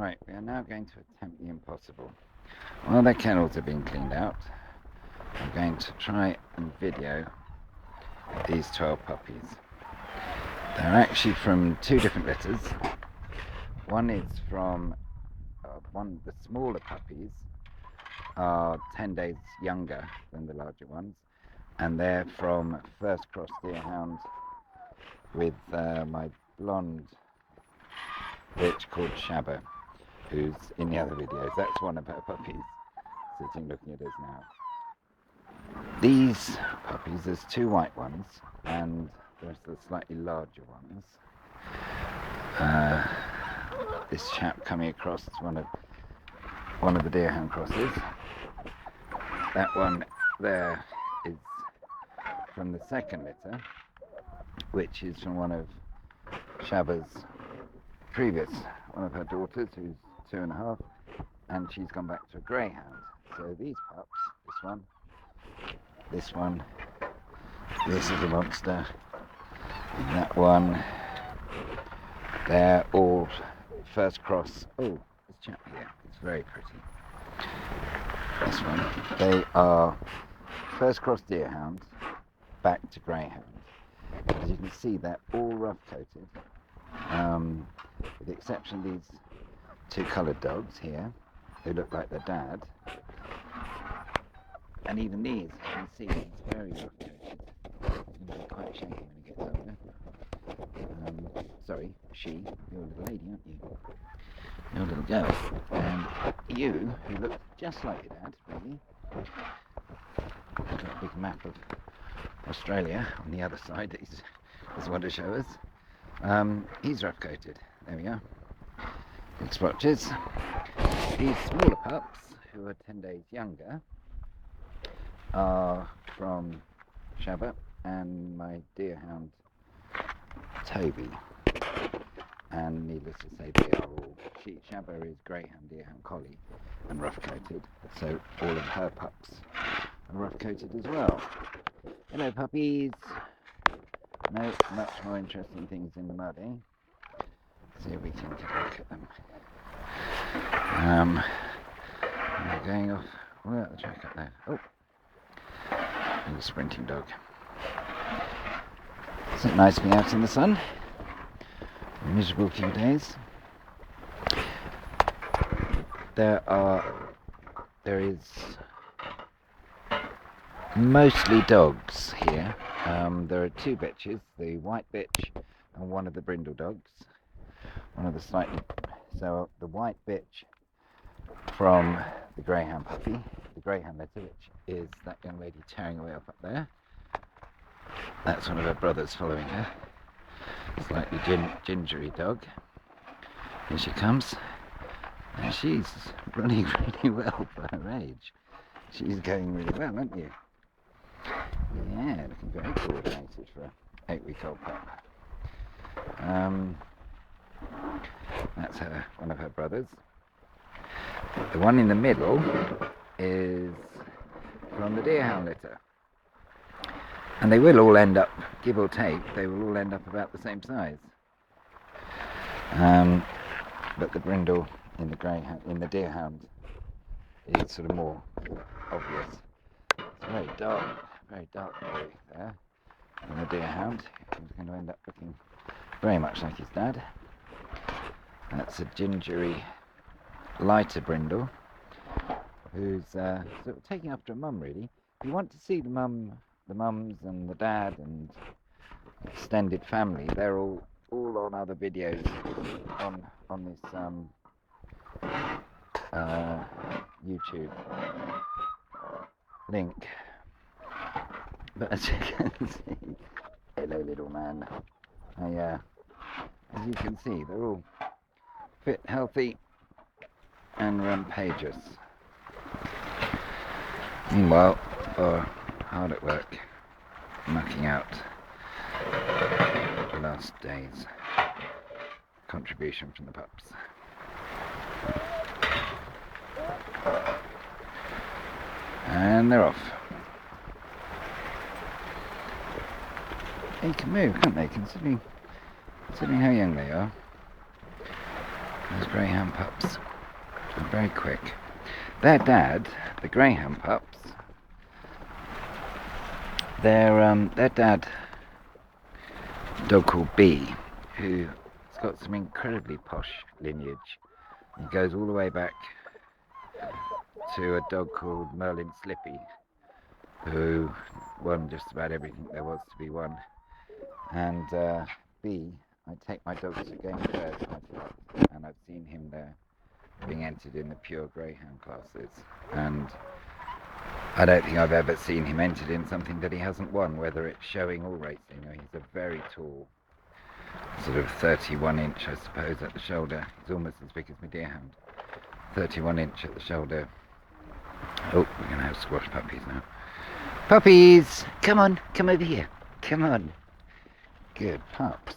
Right, we are now going to attempt the impossible. While their kennels are being cleaned out, I'm going to try and video these 12 puppies. They're actually from two different litters. One is from the smaller puppies are 10 days younger than the larger ones, and they're from first cross deerhound with my blonde bitch called Shabba, who's in the other videos. That's one of her puppies sitting looking at us now. These puppies, there's two white ones and there's the slightly larger ones. This chap coming across is one of the deerhound crosses. That one there is from the second litter, which is from one of Shabba's one of her daughters, who's 2.5, and she's gone back to a greyhound. So these pups, this little monster, and that one, they're all first cross. Oh, this chap here, it's very pretty. This one, they are first cross deerhounds back to greyhound. As you can see, they're all rough coated, with the exception of these two coloured dogs here, who look like their dad. And even these, you can see, he's very rough coated. He's going to be quite shaky when he gets older. Sorry, she, you're a little lady, aren't you? You're a little girl. And you, who look just like your dad, really. Got a big map of Australia on the other side that he's wanted to show us. He's rough coated. There we are. Big splotches. These smaller pups, who are 10 days younger, are from Shabba and my deerhound Toby. And needless to say, they are all. Shabba is greyhound deerhound collie and rough coated, so all of her pups are rough coated as well. Hello puppies. No, much more interesting things in the mud, eh? See if we can get a look at them. We're going off. We're at the track up there. Oh, little sprinting dog. Isn't it nice being out in the sun? A miserable few days. There is mostly dogs here. There are two bitches, the white bitch and one of the brindle dogs. So the white bitch from the greyhound puppy, the greyhound litter, which is that young lady tearing away up there. That's one of her brothers following her. Slightly gingery dog. Here she comes. And she's running really well for her age. She's going really well, aren't you? Yeah, looking very coordinated for an 8-week-old pup. That's one of her brothers. The one in the middle is from the deerhound litter. And they will all end up, give or take, they will all end up about the same size. But the brindle in the deerhound is sort of more obvious. It's very dark boy there. And the deerhound is going to end up looking very much like his dad. That's a gingery, lighter brindle who's sort of taking after a mum, really. If you want to see the mums and the dad and extended family, they're all on other videos on this YouTube link. But as you can see, hello little man. As you can see, they're all fit, healthy, and rampageous. Meanwhile, hard at work, mucking out the last day's contribution from the pups. And they're off. They can move, can't they, considering how young they are. Those greyhound pups are very quick. Their dad, the greyhound pups, their dad, a dog called B, who's got some incredibly posh lineage. He goes all the way back to a dog called Merlin Slippy, who won just about everything there was to be won. And B, I take my dogs to game fairs quite a lot, and I've seen him there being entered in the pure greyhound classes, and I don't think I've ever seen him entered in something that he hasn't won, whether it's showing or racing. You know, he's a very tall, sort of 31 inch, I suppose, at the shoulder. He's almost as big as my deerhound. 31 inch at the shoulder. Oh, we're going to have squash puppies now. Puppies! Come on, come over here. Come on. Good pups.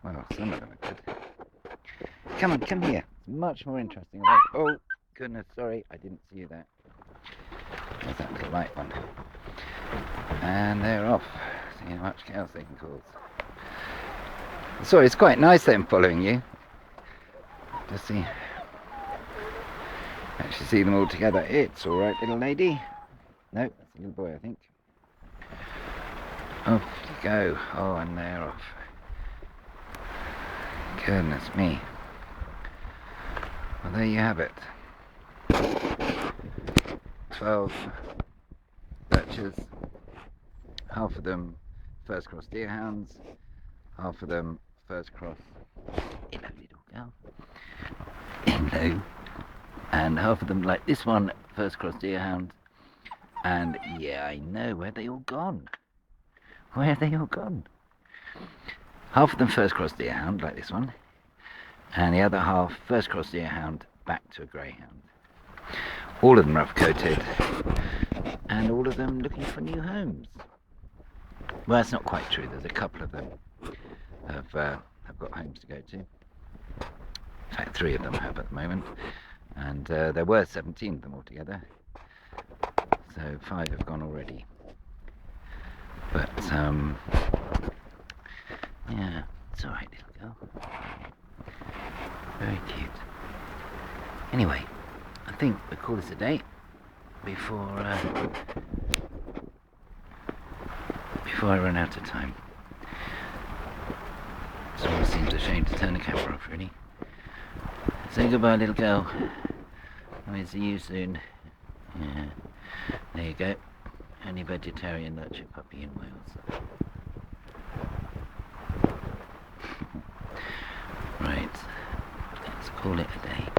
Well, some of them are good. Come on, come here. It's much more interesting. Oh, goodness, sorry, I didn't see you there. There's that little light one. And they're off. See how much chaos they can cause. Sorry, it's quite nice them following you. Just see. Actually see them all together. It's alright, little lady. No, that's a little boy, I think. Off you go. Oh, and they're off. Goodness me. Well, there you have it. 12 Lurchers, half of them first cross deerhounds, half of them first cross, hello little girl, hello, and half of them like this one first cross deerhound, and yeah, I know, where are they all gone? Where are they all gone? Half of them first cross deerhound like this one, and the other half first cross deerhound back to a greyhound. All of them rough coated, and all of them looking for new homes. Well, that's not quite true. There's a couple of them have got homes to go to. In fact, 3 of them have at the moment, and there were 17 of them altogether. So 5 have gone already. But yeah, it's all right, little girl. Very cute. Anyway, I think we'll call this a day before I run out of time. It almost seems a shame to turn the camera off, really. Say goodbye, little girl. I'll see you soon. Yeah, there you go. Only vegetarian Lurcher puppy in Wales. Right, let's call it a day.